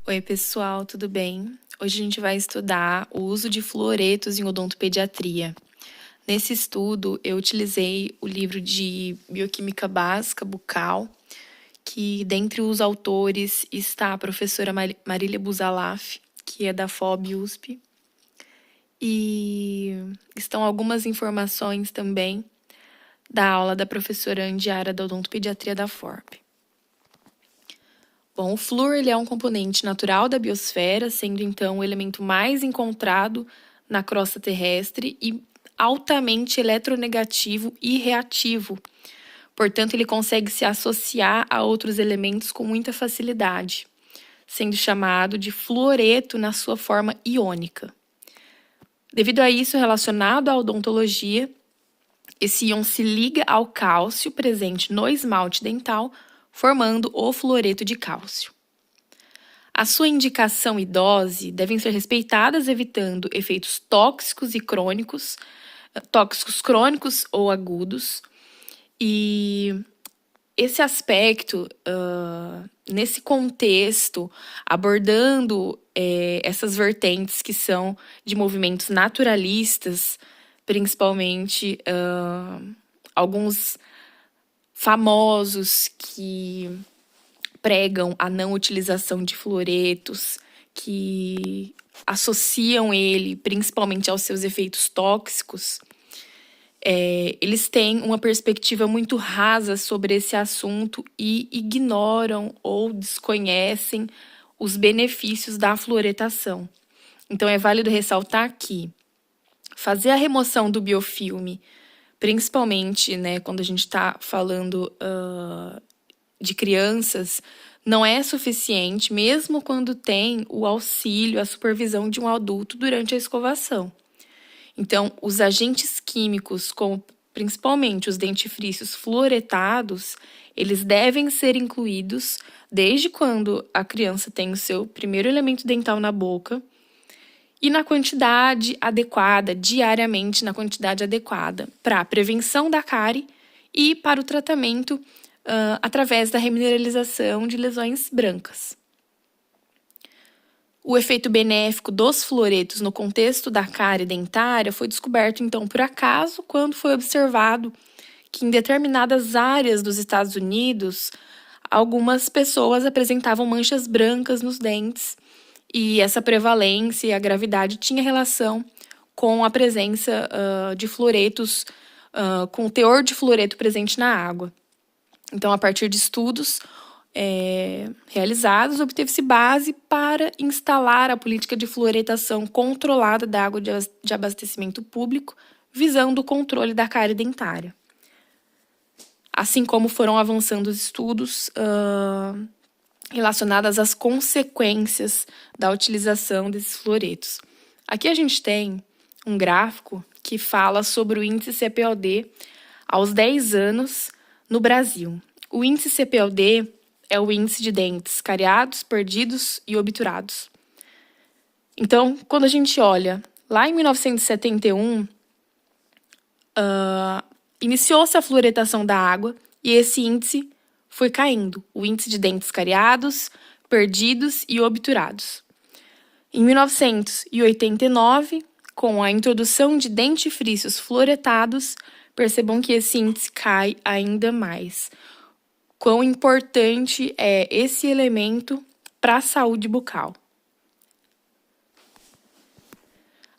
Oi, pessoal, tudo bem? Hoje a gente vai estudar o uso de fluoretos em odontopediatria. Nesse estudo, eu utilizei o livro de Bioquímica Básica Bucal, que dentre os autores está a professora Marília Busalaf, que é da FOB USP, e estão algumas informações também da aula da professora Andiara da odontopediatria da FORP. Bom, o flúor ele é um componente natural da biosfera, sendo então o elemento mais encontrado na crosta terrestre e altamente eletronegativo e reativo. Portanto, ele consegue se associar a outros elementos com muita facilidade, sendo chamado de fluoreto na sua forma iônica. Devido a isso, relacionado à odontologia, esse íon se liga ao cálcio presente no esmalte dental, formando o fluoreto de cálcio. A sua indicação e dose devem ser respeitadas, evitando efeitos tóxicos crônicos ou agudos. E esse aspecto, nesse contexto, abordando essas vertentes que são de movimentos naturalistas, principalmente alguns famosos que pregam a não utilização de fluoretos, que associam ele principalmente aos seus efeitos tóxicos, eles têm uma perspectiva muito rasa sobre esse assunto e ignoram ou desconhecem os benefícios da fluoretação. Então, é válido ressaltar que fazer a remoção do biofilme, principalmente quando a gente está falando de crianças, não é suficiente, mesmo quando tem o auxílio, a supervisão de um adulto durante a escovação. Então, os agentes químicos, como principalmente os dentifrícios fluoretados, eles devem ser incluídos desde quando a criança tem o seu primeiro elemento dental na boca e na quantidade adequada, diariamente na quantidade adequada, para a prevenção da cárie e para o tratamento através da remineralização de lesões brancas. O efeito benéfico dos fluoretos no contexto da cárie dentária foi descoberto, então, por acaso, quando foi observado que em determinadas áreas dos Estados Unidos, algumas pessoas apresentavam manchas brancas nos dentes e essa prevalência e a gravidade tinha relação com a presença de fluoretos, com o teor de fluoreto presente na água. Então, a partir de estudos realizados, obteve-se base para instalar a política de fluoretação controlada da água de abastecimento público, visando o controle da cárie dentária. Assim como foram avançando os estudos relacionados às consequências da utilização desses fluoretos. Aqui a gente tem um gráfico que fala sobre o índice CPOD aos 10 anos no Brasil. O índice CPOD é o índice de dentes cariados, perdidos e obturados. Então, quando a gente olha, lá em 1971, iniciou-se a fluoretação da água e esse índice foi caindo, o índice de dentes cariados, perdidos e obturados. Em 1989, com a introdução de dentifrícios fluoretados, percebam que esse índice cai ainda mais. Quão importante é esse elemento para a saúde bucal.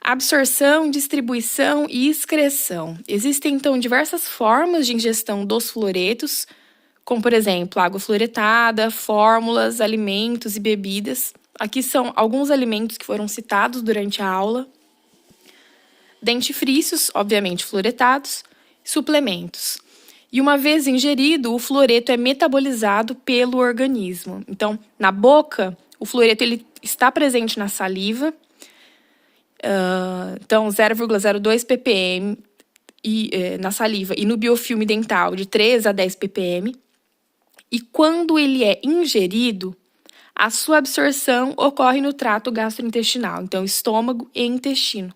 Absorção, distribuição e excreção. Existem, então, diversas formas de ingestão dos fluoretos, como, por exemplo, água fluoretada, fórmulas, alimentos e bebidas. Aqui são alguns alimentos que foram citados durante a aula. Dentifrícios, obviamente fluoretados, suplementos. E uma vez ingerido, o fluoreto é metabolizado pelo organismo. Então, na boca, o fluoreto ele está presente na saliva, então 0,02 ppm na saliva e no biofilme dental de 3 a 10 ppm. E quando ele é ingerido, a sua absorção ocorre no trato gastrointestinal, então estômago e intestino,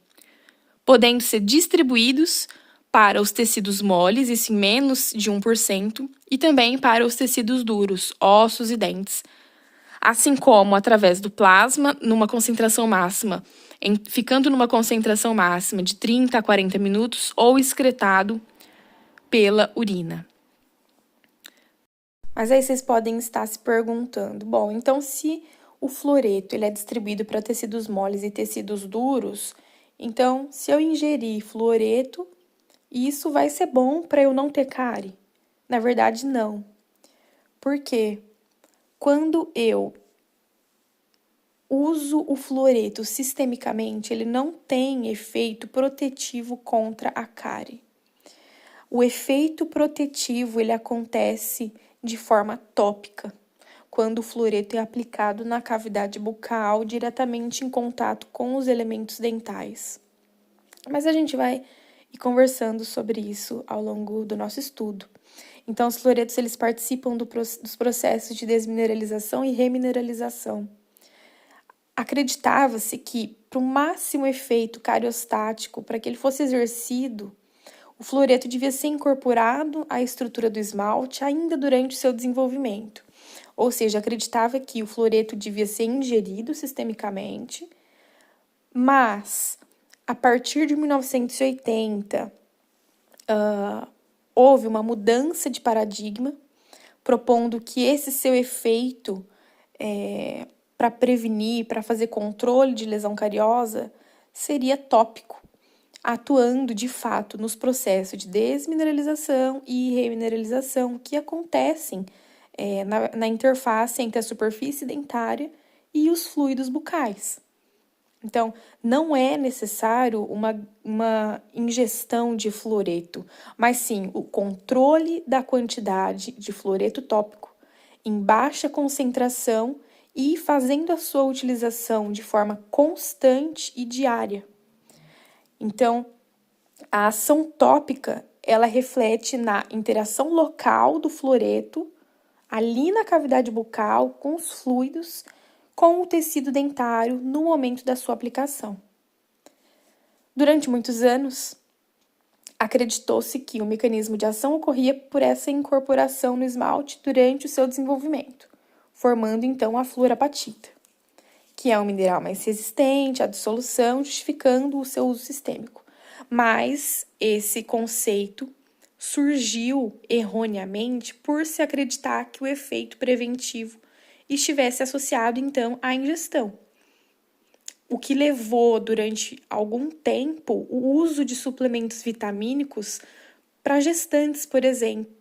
podendo ser distribuídos para os tecidos moles, isso em menos de 1%, e também para os tecidos duros, ossos e dentes, assim como através do plasma, ficando numa concentração máxima de 30 a 40 minutos, ou excretado pela urina. Mas aí vocês podem estar se perguntando, bom, então se o fluoreto ele é distribuído para tecidos moles e tecidos duros, então se eu ingerir fluoreto, isso vai ser bom para eu não ter cárie? Na verdade, não. Por quê? Quando eu uso o fluoreto sistemicamente, ele não tem efeito protetivo contra a cárie. O efeito protetivo ele acontece de forma tópica, quando o fluoreto é aplicado na cavidade bucal diretamente em contato com os elementos dentais. Mas a gente vai ir conversando sobre isso ao longo do nosso estudo. Então, os fluoretos eles participam dos processos de desmineralização e remineralização. Acreditava-se que, para o máximo efeito cariostático, para que ele fosse exercido, o fluoreto devia ser incorporado à estrutura do esmalte ainda durante o seu desenvolvimento. Ou seja, acreditava que o fluoreto devia ser ingerido sistemicamente, mas, a partir de 1980, houve uma mudança de paradigma, propondo que esse seu efeito para prevenir, para fazer controle de lesão cariosa, seria tópico, atuando de fato nos processos de desmineralização e remineralização que acontecem na interface entre a superfície dentária e os fluidos bucais. Então, não é necessário uma ingestão de fluoreto, mas sim o controle da quantidade de fluoreto tópico em baixa concentração e fazendo a sua utilização de forma constante e diária. Então, a ação tópica, ela reflete na interação local do fluoreto ali na cavidade bucal com os fluidos, com o tecido dentário no momento da sua aplicação. Durante muitos anos, acreditou-se que o mecanismo de ação ocorria por essa incorporação no esmalte durante o seu desenvolvimento, formando então a fluorapatita, que é um mineral mais resistente à dissolução, justificando o seu uso sistêmico. Mas esse conceito surgiu erroneamente por se acreditar que o efeito preventivo estivesse associado, então, à ingestão. O que levou, durante algum tempo, o uso de suplementos vitamínicos para gestantes, por exemplo,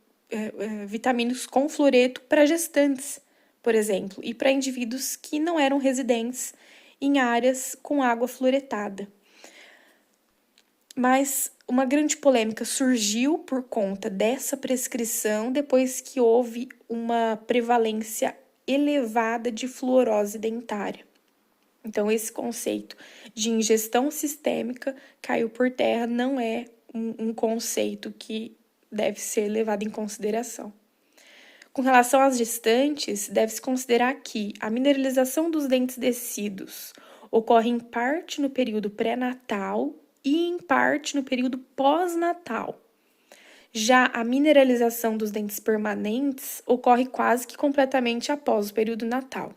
vitamínicos com fluoreto para gestantes, por exemplo, e para indivíduos que não eram residentes em áreas com água fluoretada. Mas uma grande polêmica surgiu por conta dessa prescrição depois que houve uma prevalência elevada de fluorose dentária. Então, esse conceito de ingestão sistêmica caiu por terra, não é um conceito que deve ser levado em consideração. Com relação às gestantes, deve-se considerar que a mineralização dos dentes descidos ocorre em parte no período pré-natal e em parte no período pós-natal. Já a mineralização dos dentes permanentes ocorre quase que completamente após o período natal,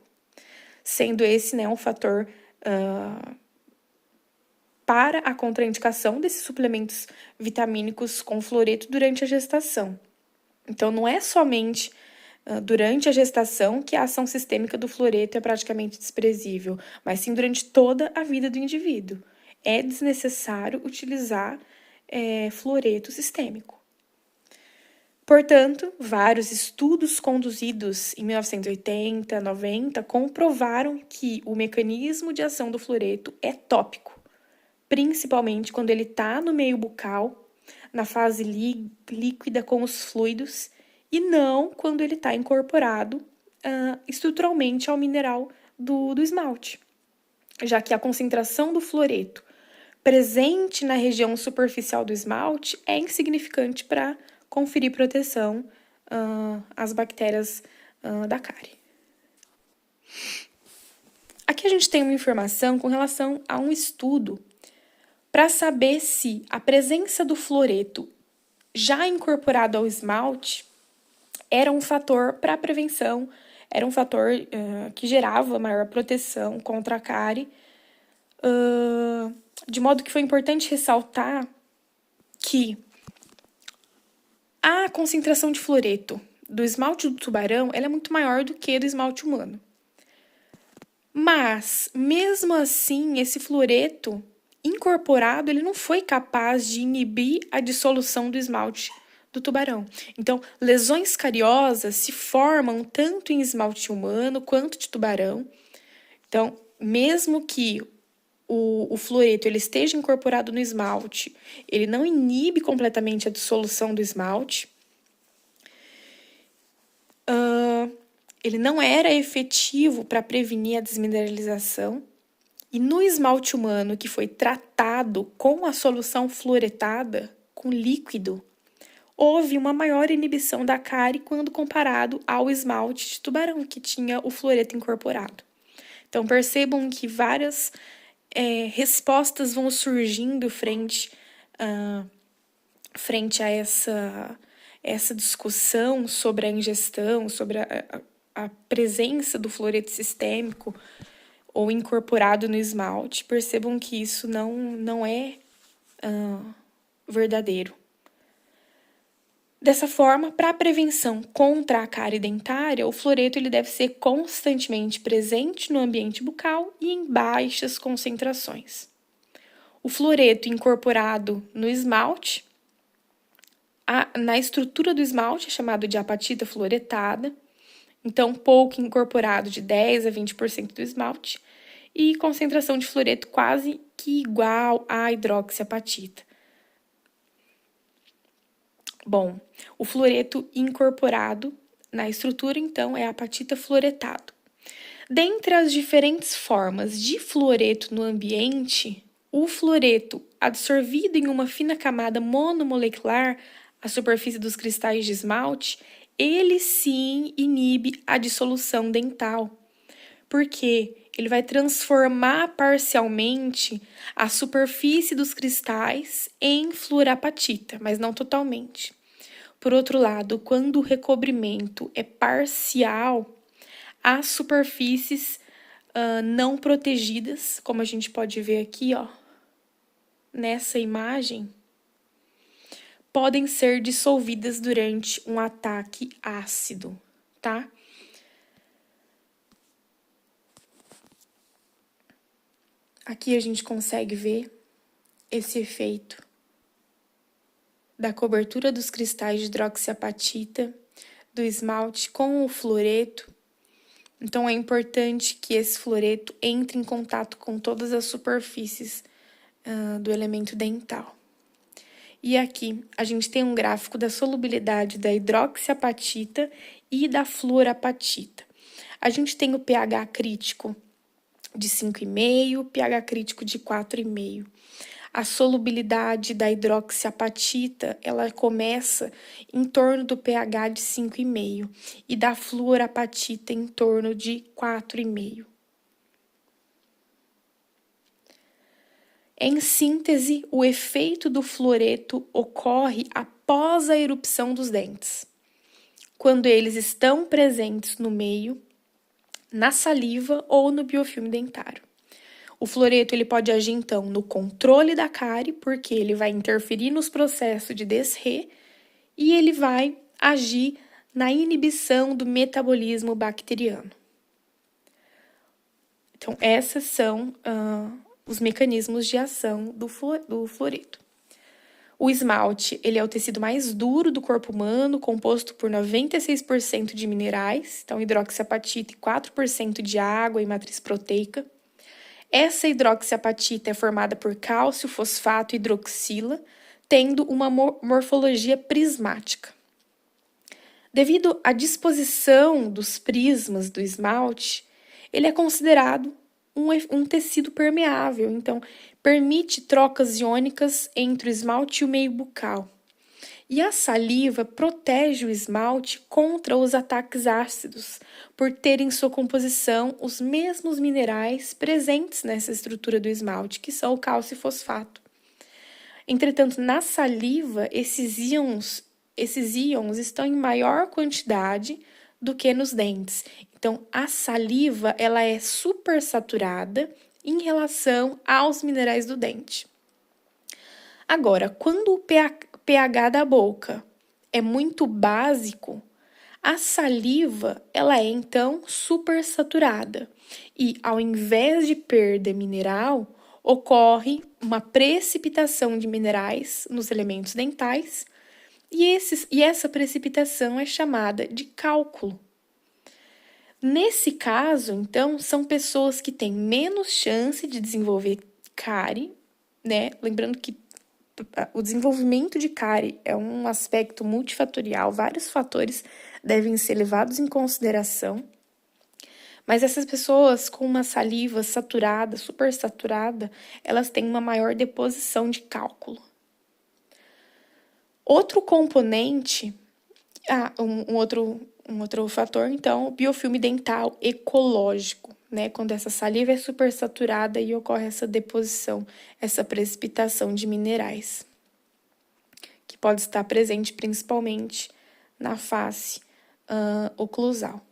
sendo esse um fator para a contraindicação desses suplementos vitamínicos com fluoreto durante a gestação. Então, não é somente durante a gestação que a ação sistêmica do fluoreto é praticamente desprezível, mas sim durante toda a vida do indivíduo. É desnecessário utilizar fluoreto sistêmico. Portanto, vários estudos conduzidos em 1980, 90 comprovaram que o mecanismo de ação do fluoreto é tópico, principalmente quando ele está no meio bucal, na fase líquida com os fluidos, e não quando ele está incorporado estruturalmente ao mineral do esmalte, já que a concentração do fluoreto presente na região superficial do esmalte é insignificante para conferir proteção às bactérias da cárie. Aqui a gente tem uma informação com relação a um estudo para saber se a presença do fluoreto já incorporado ao esmalte era um fator para a prevenção era um fator que gerava maior proteção contra a cárie, de modo que foi importante ressaltar que a concentração de fluoreto do esmalte do tubarão ela é muito maior do que do esmalte humano. Mas, mesmo assim, esse fluoreto incorporado ele não foi capaz de inibir a dissolução do esmalte do tubarão. Então, lesões cariosas se formam tanto em esmalte humano quanto de tubarão. Então, mesmo que o fluoreto ele esteja incorporado no esmalte, ele não inibe completamente a dissolução do esmalte. Ele não era efetivo para prevenir a desmineralização. E no esmalte humano que foi tratado com a solução fluoretada, com líquido, houve uma maior inibição da cárie quando comparado ao esmalte de tubarão, que tinha o fluoreto incorporado. Então, percebam que várias respostas vão surgindo frente a essa discussão sobre a ingestão, sobre a presença do fluoreto sistêmico ou incorporado no esmalte. Percebam que isso não é verdadeiro. Dessa forma, para a prevenção contra a cárie dentária, o fluoreto ele deve ser constantemente presente no ambiente bucal e em baixas concentrações. O fluoreto incorporado no esmalte, na estrutura do esmalte, é chamado de apatita fluoretada, então pouco incorporado de 10 a 20% do esmalte, e concentração de fluoreto quase que igual à hidroxiapatita. Bom, o fluoreto incorporado na estrutura, então, é a apatita fluoretado. Dentre as diferentes formas de fluoreto no ambiente, o fluoreto absorvido em uma fina camada monomolecular à superfície dos cristais de esmalte, ele sim inibe a dissolução dental, porque ele vai transformar parcialmente a superfície dos cristais em fluorapatita, mas não totalmente. Por outro lado, quando o recobrimento é parcial, as superfícies não protegidas, como a gente pode ver aqui, nessa imagem, podem ser dissolvidas durante um ataque ácido, tá? Aqui a gente consegue ver esse efeito da cobertura dos cristais de hidroxiapatita, do esmalte com o fluoreto. Então, é importante que esse fluoreto entre em contato com todas as superfícies do elemento dental. E aqui a gente tem um gráfico da solubilidade da hidroxiapatita e da fluorapatita. A gente tem o pH crítico de 5,5, pH crítico de 4,5. A solubilidade da hidroxiapatita, ela começa em torno do pH de 5,5 e da fluorapatita em torno de 4,5. Em síntese, o efeito do fluoreto ocorre após a erupção dos dentes, quando eles estão presentes no meio, na saliva ou no biofilme dentário. O fluoreto ele pode agir, então, no controle da cárie, porque ele vai interferir nos processos de desrê, e ele vai agir na inibição do metabolismo bacteriano. Então, esses são os mecanismos de ação do fluoreto. O esmalte ele é o tecido mais duro do corpo humano, composto por 96% de minerais, então hidroxiapatita e 4% de água e matriz proteica. Essa hidroxiapatita é formada por cálcio, fosfato e hidroxila, tendo uma morfologia prismática. Devido à disposição dos prismas do esmalte, ele é considerado um tecido permeável, então permite trocas iônicas entre o esmalte e o meio bucal. E a saliva protege o esmalte contra os ataques ácidos, por ter em sua composição os mesmos minerais presentes nessa estrutura do esmalte, que são o cálcio e fosfato. Entretanto, na saliva, esses íons estão em maior quantidade do que nos dentes. Então, a saliva, ela é supersaturada em relação aos minerais do dente. Agora, quando o pH da boca é muito básico, a saliva, ela é então supersaturada. E ao invés de perda mineral, ocorre uma precipitação de minerais nos elementos dentais, e essa precipitação é chamada de cálculo. Nesse caso, então, são pessoas que têm menos chance de desenvolver cárie, né? Lembrando que o desenvolvimento de cárie é um aspecto multifatorial, vários fatores devem ser levados em consideração. Mas essas pessoas com uma saliva saturada, supersaturada, elas têm uma maior deposição de cálculo. Outro componente, um outro fator, então, o biofilme dental ecológico, né? Quando essa saliva é supersaturada e ocorre essa deposição, essa precipitação de minerais, que pode estar presente principalmente na face oclusal.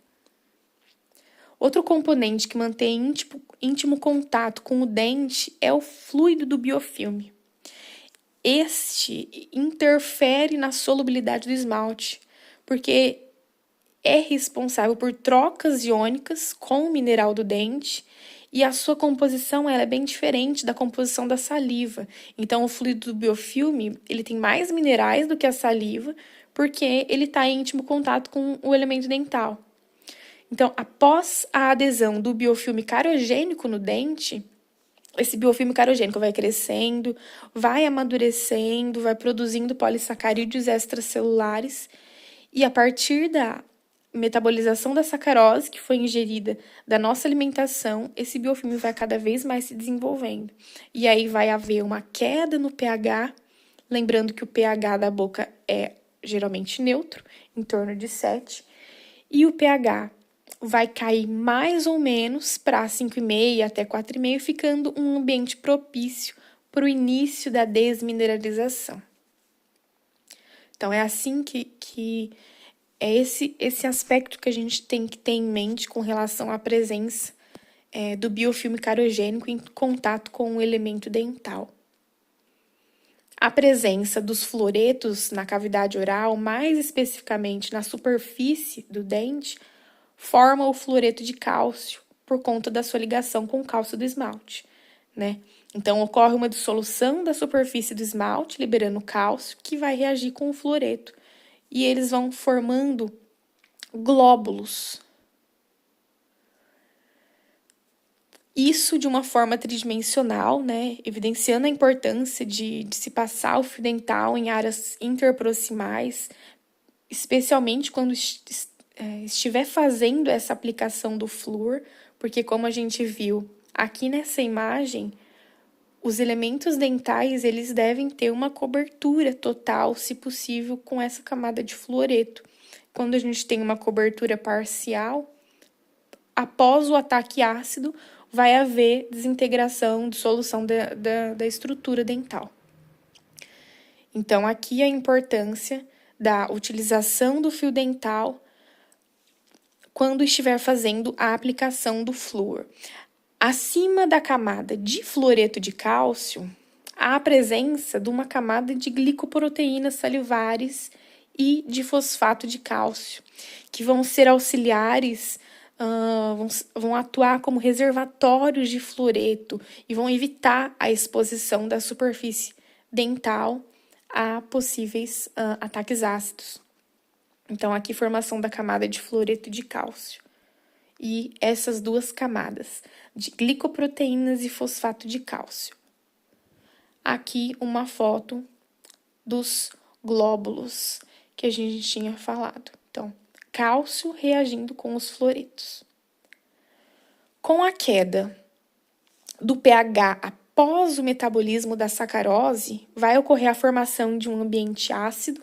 Outro componente que mantém íntimo contato com o dente é o fluido do biofilme. Este interfere na solubilidade do esmalte, porque é responsável por trocas iônicas com o mineral do dente e a sua composição ela é bem diferente da composição da saliva. Então, o fluido do biofilme ele tem mais minerais do que a saliva, porque ele está em íntimo contato com o elemento dental. Então, após a adesão do biofilme cariogênico no dente, esse biofilme cariogênico vai crescendo, vai amadurecendo, vai produzindo polissacarídeos extracelulares, e a partir da metabolização da sacarose que foi ingerida da nossa alimentação, esse biofilme vai cada vez mais se desenvolvendo. E aí vai haver uma queda no pH, lembrando que o pH da boca é geralmente neutro, em torno de 7, e o pH vai cair mais ou menos para 5,5 até 4,5, ficando um ambiente propício para o início da desmineralização. Então, é assim que é esse aspecto que a gente tem que ter em mente com relação à presença do biofilme cariogênico em contato com o elemento dental. A presença dos fluoretos na cavidade oral, mais especificamente na superfície do dente, forma o fluoreto de cálcio por conta da sua ligação com o cálcio do esmalte, né? Então, ocorre uma dissolução da superfície do esmalte, liberando cálcio, que vai reagir com o fluoreto. E eles vão formando glóbulos. Isso de uma forma tridimensional, né? Evidenciando a importância de se passar o fio dental em áreas interproximais, especialmente quando estiver fazendo essa aplicação do flúor, porque como a gente viu aqui nessa imagem, os elementos dentais, eles devem ter uma cobertura total, se possível, com essa camada de fluoreto. Quando a gente tem uma cobertura parcial, após o ataque ácido, vai haver desintegração, dissolução da estrutura dental. Então, aqui a importância da utilização do fio dental quando estiver fazendo a aplicação do flúor. Acima da camada de fluoreto de cálcio, há a presença de uma camada de glicoproteínas salivares e de fosfato de cálcio, que vão ser auxiliares, vão atuar como reservatórios de fluoreto e vão evitar a exposição da superfície dental a possíveis ataques ácidos. Então, aqui formação da camada de fluoreto de cálcio. E essas duas camadas, de glicoproteínas e fosfato de cálcio. Aqui uma foto dos glóbulos que a gente tinha falado. Então, cálcio reagindo com os fluoretos. Com a queda do pH após o metabolismo da sacarose, vai ocorrer a formação de um ambiente ácido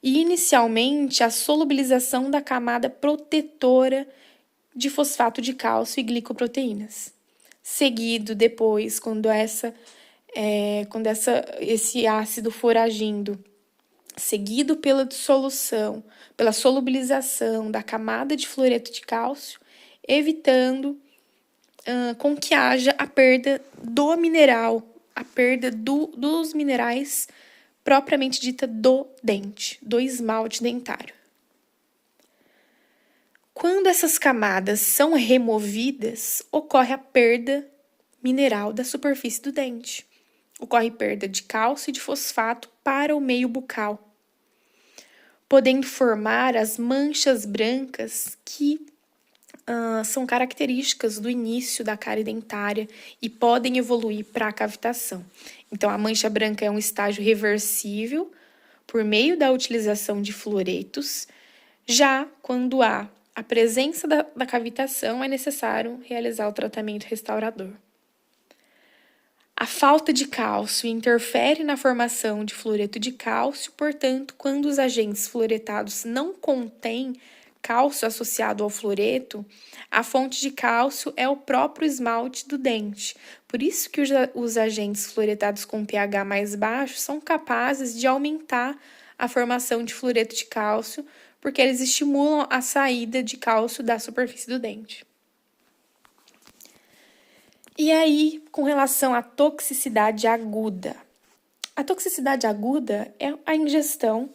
e, inicialmente, a solubilização da camada protetora de fosfato de cálcio e glicoproteínas. Seguido, depois, quando esse ácido for agindo seguido pela dissolução, pela solubilização da camada de fluoreto de cálcio, evitando com que haja a perda do mineral, a perda dos minerais propriamente dita do dente, do esmalte dentário. Quando essas camadas são removidas, ocorre a perda mineral da superfície do dente. Ocorre perda de cálcio e de fosfato para o meio bucal, podendo formar as manchas brancas que são características do início da cárie dentária e podem evoluir para a cavitação. Então, a mancha branca é um estágio reversível por meio da utilização de fluoretos. Já quando há a presença da cavitação, é necessário realizar o tratamento restaurador. A falta de cálcio interfere na formação de fluoreto de cálcio, portanto, quando os agentes fluoretados não contêm cálcio associado ao fluoreto, a fonte de cálcio é o próprio esmalte do dente. Por isso que os agentes fluoretados com pH mais baixo são capazes de aumentar a formação de fluoreto de cálcio, porque eles estimulam a saída de cálcio da superfície do dente. E aí, com relação à toxicidade aguda. A toxicidade aguda é a ingestão,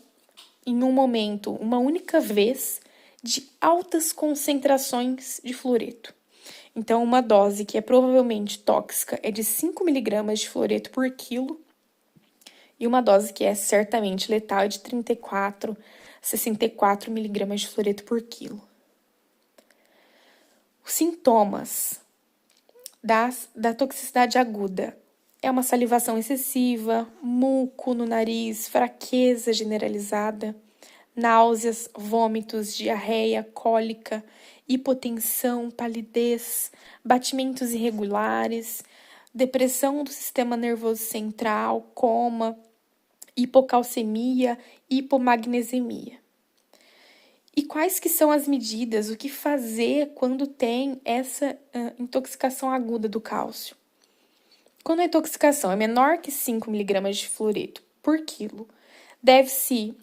em um momento, uma única vez, de altas concentrações de fluoreto. Então, uma dose que é provavelmente tóxica é de 5 mg de fluoreto por quilo, e uma dose que é certamente letal é de 34 a 64 mg de fluoreto por quilo. Os sintomas da toxicidade aguda é uma salivação excessiva, muco no nariz, fraqueza generalizada, náuseas, vômitos, diarreia, cólica, hipotensão, palidez, batimentos irregulares, depressão do sistema nervoso central, coma, hipocalcemia, hipomagnesemia. E quais que são as medidas, o que fazer quando tem essa intoxicação aguda do cálcio? Quando a intoxicação é menor que 5 mg de fluoreto por quilo, deve-se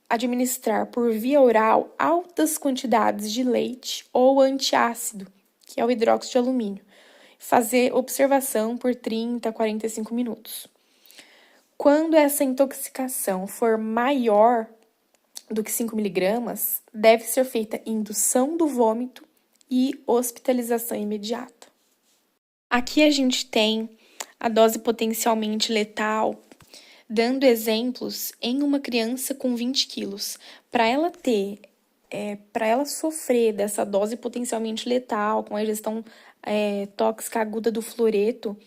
administrar por via oral altas quantidades de leite ou antiácido, que é o hidróxido de alumínio. Fazer observação por 30 a 45 minutos. Quando essa intoxicação for maior do que 5 mg, deve ser feita indução do vômito e hospitalização imediata. Aqui a gente tem a dose potencialmente letal, dando exemplos em uma criança com 20 quilos. Para ela sofrer dessa dose potencialmente letal, com a ingestão tóxica aguda do fluoreto,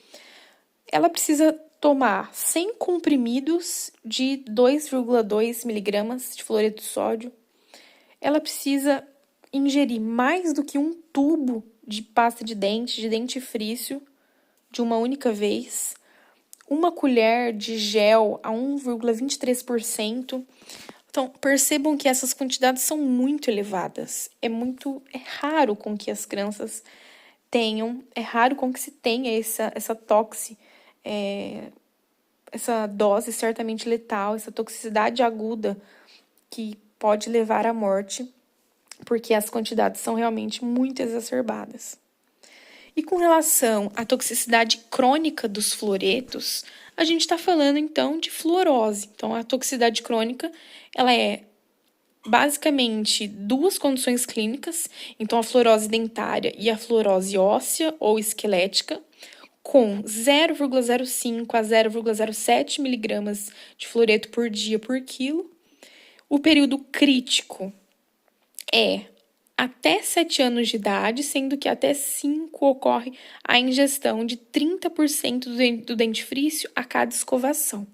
ela precisa tomar 100 comprimidos de 2,2 mg de fluoreto de sódio. Ela precisa ingerir mais do que um tubo de pasta de dentifrício, de uma única vez, uma colher de gel a 1,23%. Então, percebam que essas quantidades são muito elevadas. É raro com que as crianças tenham, é raro com que se tenha essa essa dose certamente letal, essa toxicidade aguda que pode levar à morte, porque as quantidades são realmente muito exacerbadas. E com relação à toxicidade crônica dos fluoretos, a gente está falando, então, de fluorose. Então, a toxicidade crônica, ela é basicamente duas condições clínicas, então a fluorose dentária e a fluorose óssea ou esquelética, com 0,05 a 0,07 mg de fluoreto por dia por quilo. O período crítico é até 7 anos de idade, sendo que até 5 ocorre a ingestão de 30% do dentifrício a cada escovação.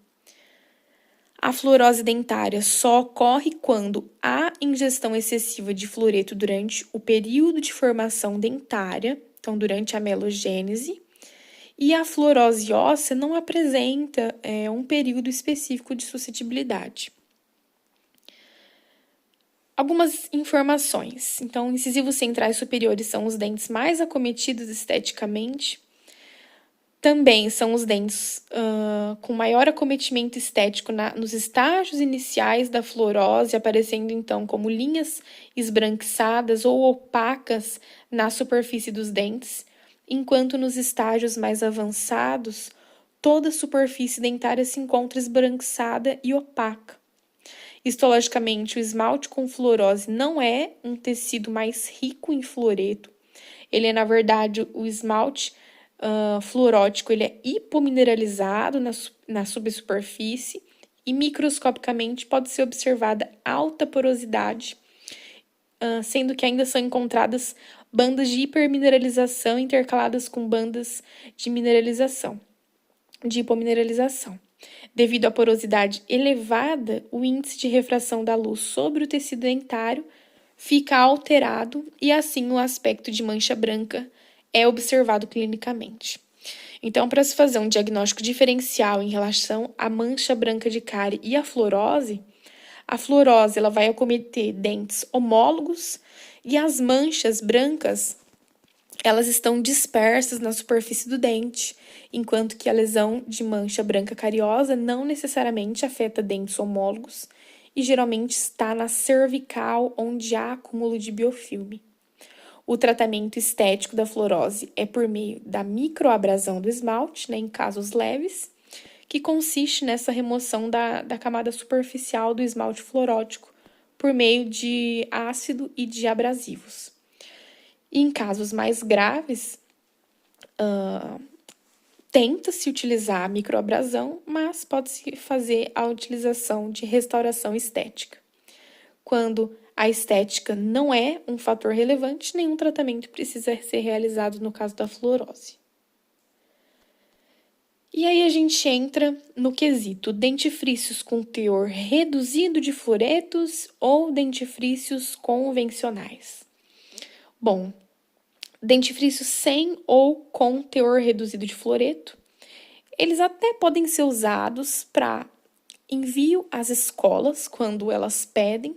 A fluorose dentária só ocorre quando há ingestão excessiva de fluoreto durante o período de formação dentária, então durante a melogênese, e a fluorose óssea não apresenta um período específico de suscetibilidade. Algumas informações. Então, incisivos centrais superiores são os dentes mais acometidos esteticamente. Também são os dentes com maior acometimento estético nos estágios iniciais da fluorose, aparecendo então como linhas esbranquiçadas ou opacas na superfície dos dentes, enquanto nos estágios mais avançados, toda a superfície dentária se encontra esbranquiçada e opaca. Histologicamente, o esmalte com fluorose não é um tecido mais rico em fluoreto. Ele é, na verdade, o esmalte fluorótico, ele é hipomineralizado na subsuperfície e microscopicamente pode ser observada alta porosidade, sendo que ainda são encontradas bandas de hipermineralização intercaladas com bandas de mineralização, de hipomineralização. Devido à porosidade elevada, o índice de refração da luz sobre o tecido dentário fica alterado e assim o aspecto de mancha branca é observado clinicamente. Então, para se fazer um diagnóstico diferencial em relação à mancha branca de cárie e à fluorose, a fluorose ela vai acometer dentes homólogos e as manchas brancas elas estão dispersas na superfície do dente, enquanto que a lesão de mancha branca cariosa não necessariamente afeta dentes homólogos e geralmente está na cervical, onde há acúmulo de biofilme. O tratamento estético da fluorose é por meio da microabrasão do esmalte, em casos leves, que consiste nessa remoção da camada superficial do esmalte fluorótico por meio de ácido e de abrasivos. E em casos mais graves, tenta-se utilizar a microabrasão, mas pode-se fazer a utilização de restauração estética. Quando a estética não é um fator relevante, nenhum tratamento precisa ser realizado no caso da fluorose. E aí a gente entra no quesito dentifrícios com teor reduzido de fluoretos ou dentifrícios convencionais. Bom, dentifrícios sem ou com teor reduzido de fluoreto, eles até podem ser usados para envio às escolas, quando elas pedem,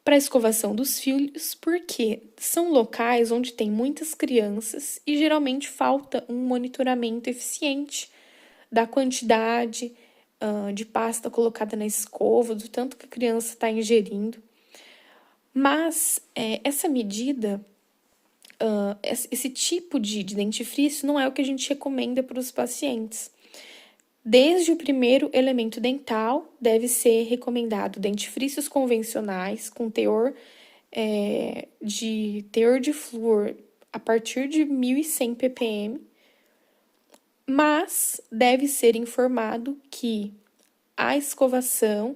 para a escovação dos filhos, porque são locais onde tem muitas crianças e geralmente falta um monitoramento eficiente da quantidade de pasta colocada na escova, do tanto que a criança está ingerindo. Mas essa medida, esse tipo de dentifrício não é o que a gente recomenda para os pacientes. Desde o primeiro elemento dental, deve ser recomendado dentifrícios convencionais com teor de flúor a partir de 1.100 ppm, mas deve ser informado que a escovação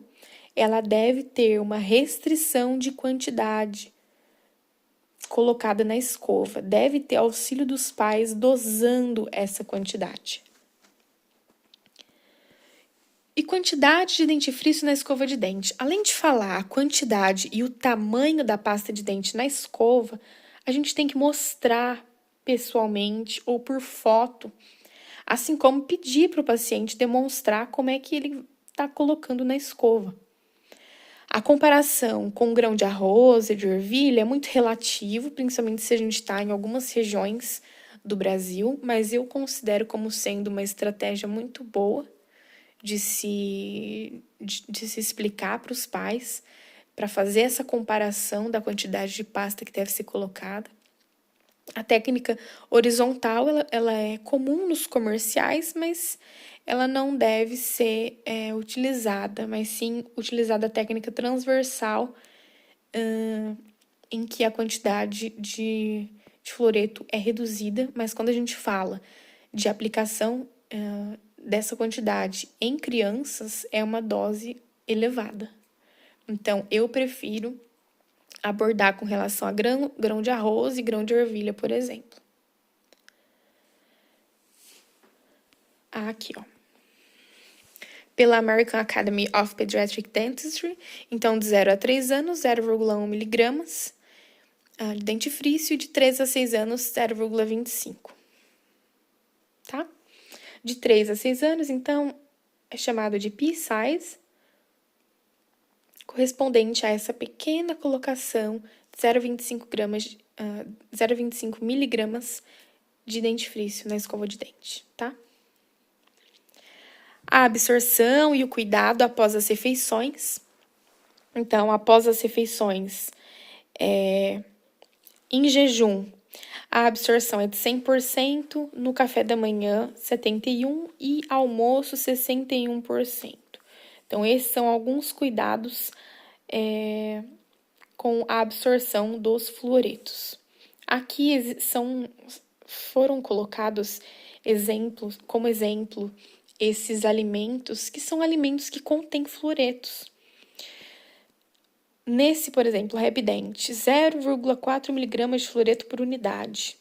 ela deve ter uma restrição de quantidade colocada na escova, deve ter auxílio dos pais dosando essa quantidade. E quantidade de dentifrício na escova de dente. Além de falar a quantidade e o tamanho da pasta de dente na escova, a gente tem que mostrar pessoalmente ou por foto, assim como pedir para o paciente demonstrar como é que ele está colocando na escova. A comparação com grão de arroz e de ervilha é muito relativo, principalmente se a gente está em algumas regiões do Brasil, mas eu considero como sendo uma estratégia muito boa de se explicar para os pais, para fazer essa comparação da quantidade de pasta que deve ser colocada. A técnica horizontal, ela é comum nos comerciais, mas ela não deve ser utilizada, mas sim utilizada a técnica transversal, em que a quantidade de fluoreto é reduzida, mas quando a gente fala de aplicação dessa quantidade em crianças, é uma dose elevada. Então, eu prefiro abordar com relação a grão de arroz e grão de ervilha, por exemplo. Aqui, ó. Pela American Academy of Pediatric Dentistry, então de 0 a 3 anos, 0,1 miligramas de dentifrício, e de 3 a 6 anos, 0,25. Tá? De 3 a 6 anos, então, é chamado de pea-size, correspondente a essa pequena colocação de 0,25 miligramas de dentifrício na escova de dente, tá? A absorção e o cuidado após as refeições. Então, após as refeições, em jejum, a absorção é de 100%, no café da manhã, 71% e almoço, 61%. Então, esses são alguns cuidados com a absorção dos fluoretos. Aqui foram colocados como exemplo, esses alimentos que são alimentos que contêm fluoretos. Nesse, por exemplo, Repident, 0,4 mg de fluoreto por unidade.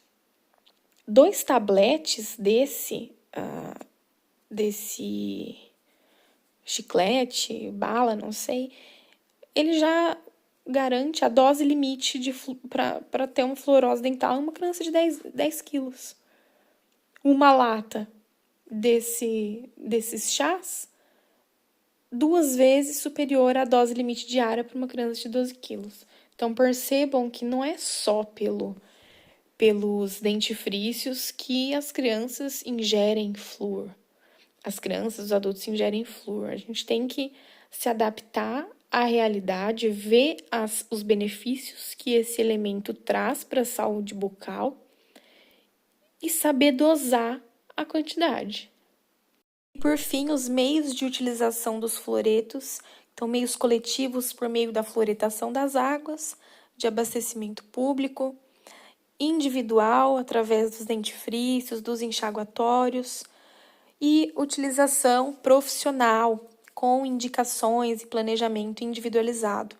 2 tabletes desse chiclete, bala, não sei, ele já garante a dose limite para ter uma fluorose dental em uma criança de 10 quilos. Uma lata desses chás, 2 vezes superior à dose limite diária para uma criança de 12 quilos. Então, percebam que não é só pelos dentifrícios que as crianças ingerem flúor. As crianças, os adultos ingerem flúor. A gente tem que se adaptar à realidade, ver os benefícios que esse elemento traz para a saúde bucal e saber dosar a quantidade. E, por fim, os meios de utilização dos fluoretos. Então, meios coletivos por meio da fluoretação das águas, de abastecimento público, individual, através dos dentifrícios, dos enxaguatórios, e utilização profissional, com indicações e planejamento individualizado.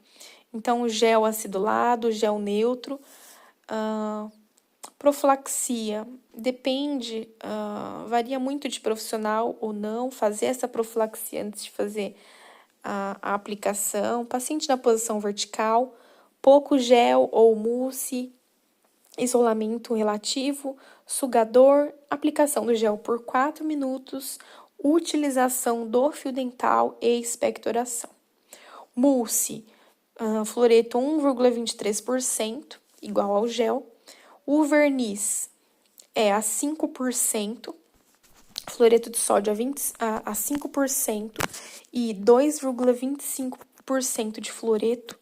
Então, o gel acidulado, o gel neutro, profilaxia, depende, varia muito de profissional ou não, fazer essa profilaxia antes de fazer a aplicação, paciente na posição vertical, pouco gel ou mousse, isolamento relativo, sugador, aplicação do gel por 4 minutos, utilização do fio dental e expectoração. Mousse, fluoreto 1,23%, igual ao gel. O verniz é a 5%, fluoreto de sódio a 5% e 2,25% de fluoreto.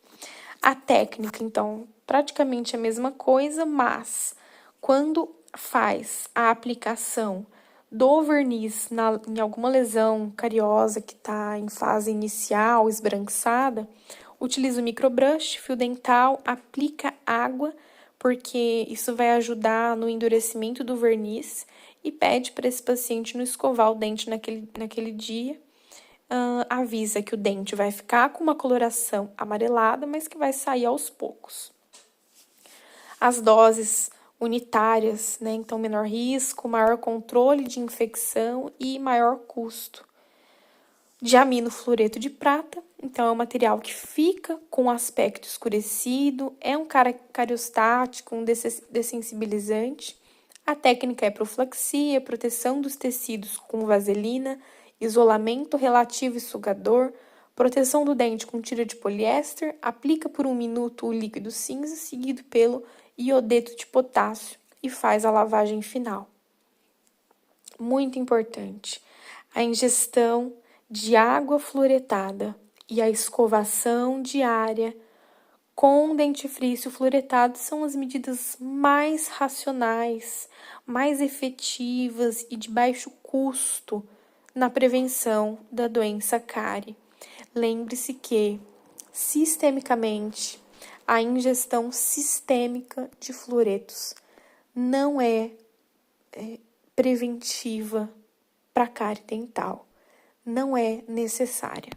A técnica, então, praticamente a mesma coisa, mas quando faz a aplicação do verniz em alguma lesão cariosa que está em fase inicial, esbranquiçada, utiliza o microbrush, fio dental, aplica água, porque isso vai ajudar no endurecimento do verniz, e pede para esse paciente não escovar o dente naquele dia. Avisa que o dente vai ficar com uma coloração amarelada, mas que vai sair aos poucos. As doses unitárias, né? Então, menor risco, maior controle de infecção e maior custo. Diaminofluoreto de prata, então é um material que fica com aspecto escurecido, é um cariostático, um dessensibilizante. A técnica é profilaxia, proteção dos tecidos com vaselina, isolamento relativo e sugador, proteção do dente com tira de poliéster, aplica por 1 minuto o líquido cinza, seguido pelo iodeto de potássio e faz a lavagem final. Muito importante, a ingestão de água fluoretada e a escovação diária com dentifrício fluoretado são as medidas mais racionais, mais efetivas e de baixo custo na prevenção da doença cárie. Lembre-se que, sistemicamente, a ingestão sistêmica de fluoretos não é preventiva para cárie dental. Não é necessária.